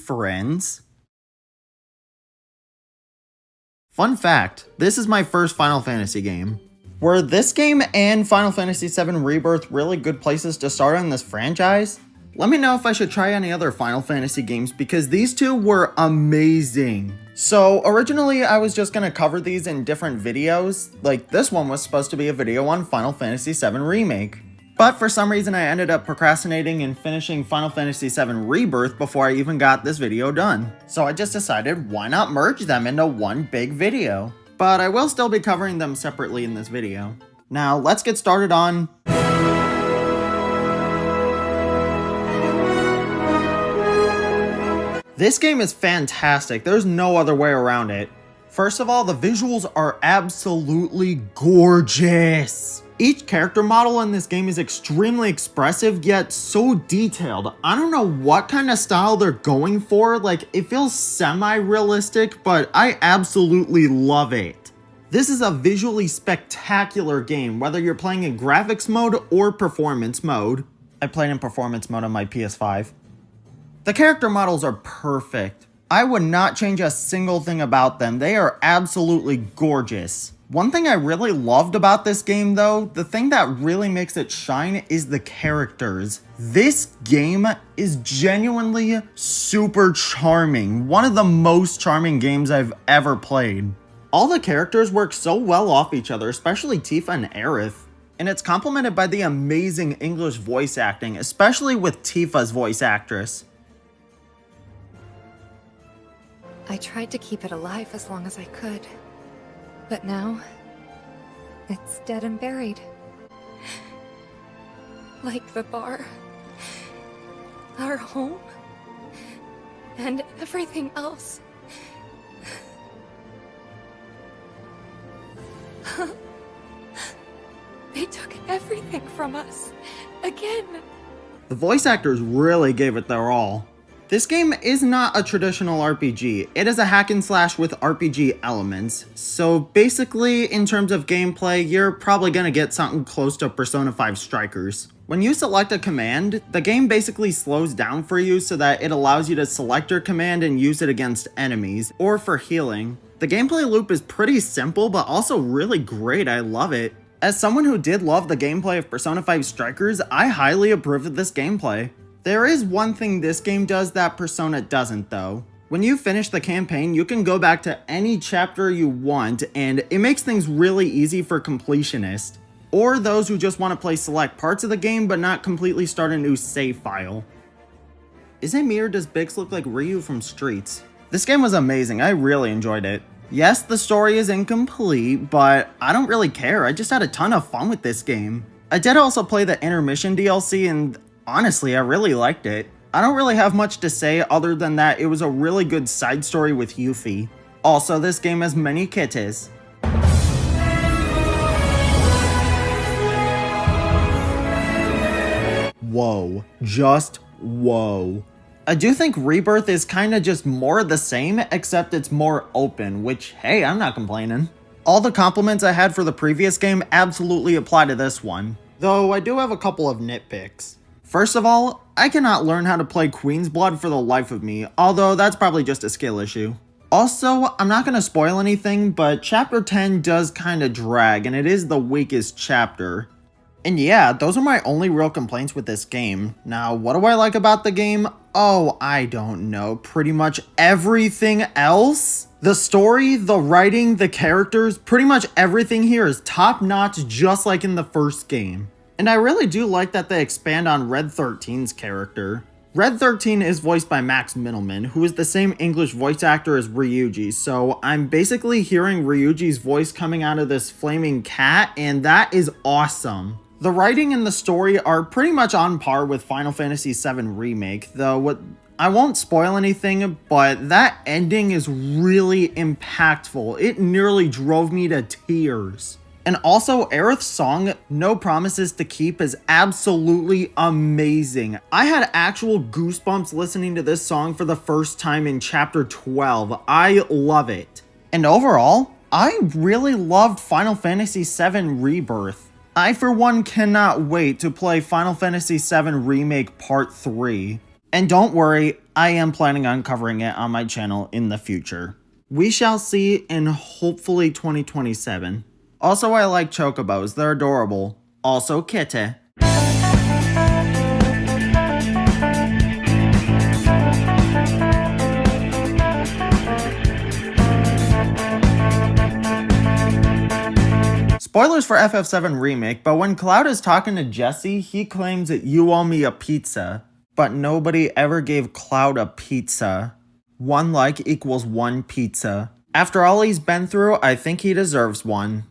friends. Fun fact, this is my first Final Fantasy game. Were this game and Final Fantasy VII Rebirth really good places to start on this franchise? Let me know if I should try any other Final Fantasy games because these two were amazing. So originally I was just gonna cover these in different videos, like this one was supposed to be a video on Final Fantasy VII Remake. But for some reason I ended up procrastinating and finishing Final Fantasy VII Rebirth before I even got this video done. So I just decided why not merge them into one big video. But I will still be covering them separately in this video. Now let's get started on... This game is fantastic, there's no other way around it. First of all, the visuals are absolutely gorgeous. Each character model in this game is extremely expressive, yet so detailed. I don't know what kind of style they're going for, like it feels semi-realistic, but I absolutely love it. This is a visually spectacular game, whether you're playing in graphics mode or performance mode. I played in performance mode on my PS5. The character models are perfect. I would not change a single thing about them. They are absolutely gorgeous. One thing I really loved about this game though, the thing that really makes it shine is the characters. This game is genuinely super charming. One of the most charming games I've ever played. All the characters work so well off each other, especially Tifa and Aerith. And it's complemented by the amazing English voice acting, especially with Tifa's voice actress. I tried to keep it alive as long as I could. But now, it's dead and buried. Like the bar, our home, and everything else. They took everything from us, again. The voice actors really gave it their all. This game is not a traditional RPG, it is a hack and slash with RPG elements, so basically in terms of gameplay, you're probably gonna get something close to Persona 5 Strikers. When you select a command, the game basically slows down for you so that it allows you to select your command and use it against enemies, or for healing. The gameplay loop is pretty simple but also really great, I love it. As someone who did love the gameplay of Persona 5 Strikers, I highly approve of this gameplay. There is one thing this game does that Persona doesn't though. When you finish the campaign, you can go back to any chapter you want, and it makes things really easy for completionists, or those who just want to play select parts of the game but not completely start a new save file. Is it me or does Bix look like Ryu from Streets? This game was amazing, I really enjoyed it. Yes, the story is incomplete, but I don't really care, I just had a ton of fun with this game. I did also play the Intermission DLC and honestly, I really liked it. I don't really have much to say other than that it was a really good side story with Yuffie. Also, this game has many kitties. Whoa. Just whoa. I do think Rebirth is kinda just more of the same, except it's more open, which, hey, I'm not complaining. All the compliments I had for the previous game absolutely apply to this one, though I do have a couple of nitpicks. First of all, I cannot learn how to play Queen's Blood for the life of me, although that's probably just a skill issue. Also, I'm not going to spoil anything, but Chapter 10 does kinda drag, and it is the weakest chapter. And yeah, those are my only real complaints with this game. Now, what do I like about the game? Oh, I don't know. Pretty much everything else? The story, the writing, the characters, pretty much everything here is top-notch just like in the first game. And I really do like that they expand on Red 13's character. Red 13 is voiced by Max Mittelman, who is the same English voice actor as Ryuji, so I'm basically hearing Ryuji's voice coming out of this flaming cat, and that is awesome. The writing and the story are pretty much on par with Final Fantasy VII Remake, though I won't spoil anything, but that ending is really impactful. It nearly drove me to tears. And also, Aerith's song, No Promises to Keep, is absolutely amazing. I had actual goosebumps listening to this song for the first time in Chapter 12. I love it. And overall, I really loved Final Fantasy VII Rebirth. I, for one, cannot wait to play Final Fantasy VII Remake Part 3. And don't worry, I am planning on covering it on my channel in the future. We shall see in hopefully 2027. Also, I like chocobos, they're adorable. Also, kitty. Spoilers for FF7 Remake, but when Cloud is talking to Jesse, he claims that you owe me a pizza. But nobody ever gave Cloud a pizza. 1 like equals 1 pizza. After all he's been through, I think he deserves one.